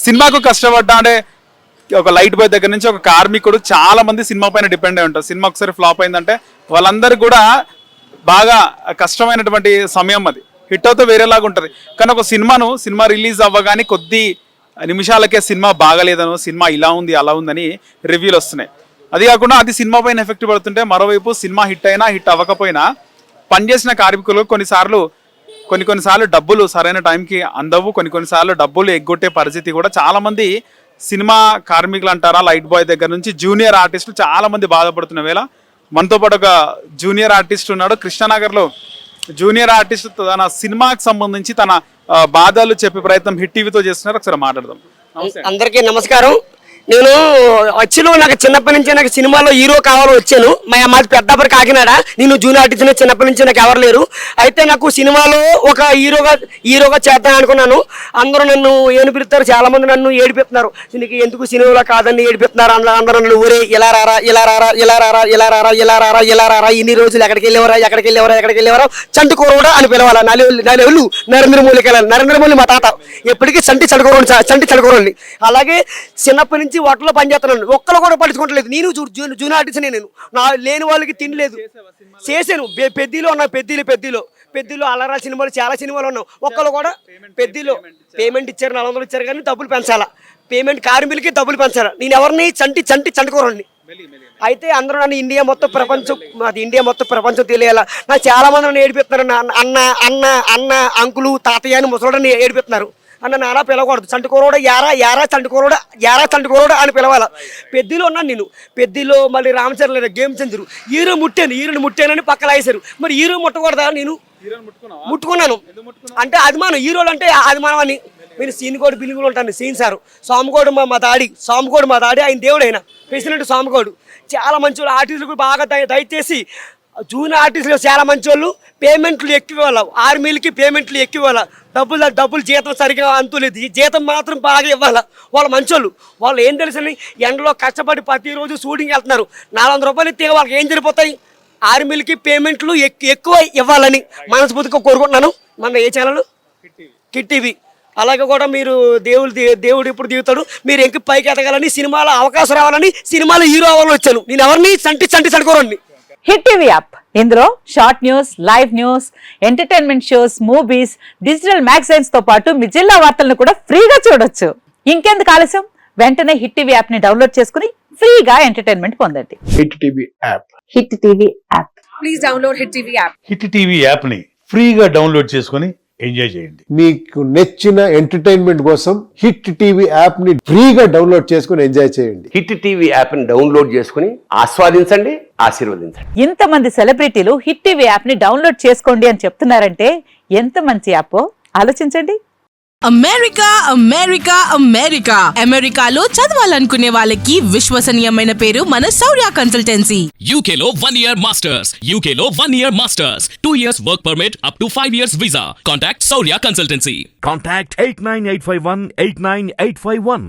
సినిమాకు కష్టపడ్డా అంటే ఒక లైట్ బాయ్ దగ్గర నుంచి ఒక కార్మికుడు చాలా మంది సినిమా పైన డిపెండ్ అయి ఉంటారు. సినిమా ఒకసారి ఫ్లాప్ అయిందంటే వాళ్ళందరూ కూడా బాగా కష్టమైనటువంటి సమయం, అది హిట్ అవుతే వేరేలాగా ఉంటుంది. కానీ ఒక సినిమా రిలీజ్ అవ్వగానే కొద్ది నిమిషాలకే సినిమా బాగలేదనో, సినిమా ఇలా ఉంది అలా ఉందని రివ్యూలు వస్తున్నాయి. అది కాకుండా అది సినిమా పైన ఎఫెక్ట్ పడుతుంటే, మరోవైపు సినిమా హిట్ అయినా హిట్ అవ్వకపోయినా పనిచేసిన కార్మికులు కొన్నిసార్లు డబ్బులు సరైన టైంకి అందవు, కొన్నిసార్లు డబ్బులు ఎగ్గొట్టే పరిస్థితి కూడా చాలా మంది సినిమా కార్మికులు అంటారా, లైట్ బాయ్ దగ్గర నుంచి జూనియర్ ఆర్టిస్టులు చాలా మంది బాధపడుతున్న వేళ మనతో పాటు ఒక జూనియర్ ఆర్టిస్ట్ ఉన్నాడు. కృష్ణానగర్లో జూనియర్ ఆర్టిస్ట్ తన సినిమాకి సంబంధించి తన బాధలు చెప్పే ప్రయత్నం హిట్ టీవీతో చేస్తున్నారు. ఒకసారి మాట్లాడదాం. అందరికీ నమస్కారం. నేను యాక్చువల్గా నాకు చిన్నప్పటి నుంచి నాకు సినిమాలో హీరో కావాలని వచ్చాను. మాది పెద్దాపురం కాకినాడ. నేను జూనియర్ ఆర్టిస్ట్ చిన్నప్పటి నుంచి నాకు ఎవరు లేరు. అయితే నాకు సినిమాలో ఒక హీరోగా చేద్దాం అనుకున్నాను. అందరూ నన్ను ఏడిపిస్తారు, చాలా మంది నన్ను ఏడిపిస్తున్నారు. నీకు ఎందుకు సినిమాలో కాదని ఏడిపిస్తున్నారు. అందరూ నన్ను ఊరే ఇలా రారా ఇలా రారా ఇలా రారా ఇలా రారా ఇలా రారా ఇలా రారా, ఇన్ని రోజులు ఎక్కడికి వెళ్ళేవారా చంటి కూరడా అని పిలవాలా. నాలుగు నరేంద్ర మోడీకి వెళ్ళాలి. నరేంద్ర మోడీ మా తాత ఎప్పటికీ చంటి చడుకోరండి. అలాగే చిన్నప్పటి నుంచి హోటల్లో పనిచేస్తున్నాను. ఒక్కరు కూడా పడుచుకోవట్లేదు. నేను జూనియర్ ఆర్టిస్ట్. నేను లేని వాళ్ళకి తినలేదు. చేశాను. పెద్దలో అలరా సినిమాలు చాలా సినిమాలు ఉన్నావు. ఒక్కరు కూడా పెద్దలో పేమెంట్ ఇచ్చారు, 400 ఇచ్చారు, కానీ డబ్బులు పెంచాలా. పేమెంట్ కార్మికులకి డబ్బులు పెంచాలా. నేను ఎవరిని చంటుకోరండి. అయితే అందరూ నన్ను ఇండియా మొత్తం ప్రపంచం తెలియాలా. నాకు చాలా మంది నన్ను ఏడిపిస్తున్నారు. అన్న అంకులు తాతయ్య అని ముసలోడని ఏడిపిస్తున్నారు. అన్న నాలా పిలవకూడదు. చంటుకోరోడా యారా చంటుకోరోడా అని పిలవాల. పెద్దలో ఉన్నాను నేను. పెద్దలో మళ్ళీ రామచంద్ర గేమ్ చంద్రు హీరోని ముట్టానని పక్కన వేశారు. మరి హీరో ముట్టకూడదా? నేను ముట్టుకున్నాను. అంటే అభిమానం, హీరోలు అంటే అభిమానం అని. నేను సీనికోడు బిల్లింగులు ఉంటాను. సీన్ సారు సాముకోడు మా దాడి ఆయన దేవుడు. అయినా ప్రెసిడెంట్ సాముకోడు చాలా మంచి వాళ్ళు. ఆర్టిస్టులు బాగా దయచేసి జూనియర్ ఆర్టిస్టులు చాలా మంచి వాళ్ళు. పేమెంట్లు ఎక్కువ ఇవ్వాలి. ఆర్మీలకి పేమెంట్లు ఎక్కువ ఇవ్వాలి. డబ్బులు జీతం సరిగ్గా అంతులేదు. జీతం మాత్రం బాగా ఇవ్వాలి. వాళ్ళు మంచోళ్ళు. వాళ్ళు ఏం తెలుసని ఎండలో కష్టపడి ప్రతిరోజు షూటింగ్ వెళ్తున్నారు. 400 రూపాయలు ఇస్తే వాళ్ళకి ఏం జరిపోతాయి? ఆర్మీలకి పేమెంట్లు ఎక్కువ ఇవ్వాలని మనస్ఫూర్తిగా కోరుకుంటున్నాను. మన ఏ ఛానల్? Kit TV. అలాగే కూడా మీరు దేవుడు ఇప్పుడు దిగుతాడు. మీరు ఎంకి పైకి ఎదగాలని, సినిమాలో అవకాశం రావాలని, సినిమాలో హీరో అవ్వాలని వచ్చాను. నేను ఎవరిని చంటుకోరండి. హిట్ టీవీ యాప్, ఇందులో short news, live news, entertainment shows, movies, digital magazines తో పాటు మీ జిల్లా వార్తలను కూడా ఫ్రీగా చూడొచ్చు. ఇంకెందుకు ఆలస్యం? వెంటనే హిట్ టీవీ యాప్ ని డౌన్లోడ్ చేసుకుని ఫ్రీగా ఎంటర్టైన్మెంట్ పొందండి. Hit TV app. Hit TV app. Please download hit TV app. Hit TV app ని ఫ్రీగా డౌన్లోడ్ చేసుకుని ఎంజాయ్ చేయండి. మీకు నచ్చిన ఎంటర్టైన్మెంట్ కోసం హిట్ టీవీ యాప్ ని ఫ్రీగా డౌన్లోడ్ చేసుకుని ఎంజాయ్ చేయండి. హిట్ టీవీ యాప్ ని డౌన్లోడ్ చేసుకుని ఆస్వాదించండి, ఆశీర్వదించండి. ఇంతమంది సెలబ్రిటీలు హిట్ టీవీ యాప్ ని డౌన్లోడ్ చేసుకోండి అని చెప్తున్నారంటే ఎంత మంచి యాప్ ఆలోచించండి. అమెరికాలో చదవాలనుకునే వాళ్ళకి విశ్వసనీయమైన పేరు మన శౌర్య కన్సల్టెన్సీ. UK లో 1 year masters, 2 years work permit up to 5 years visa. Contact Saurya Consultancy. Contact 89851 89851.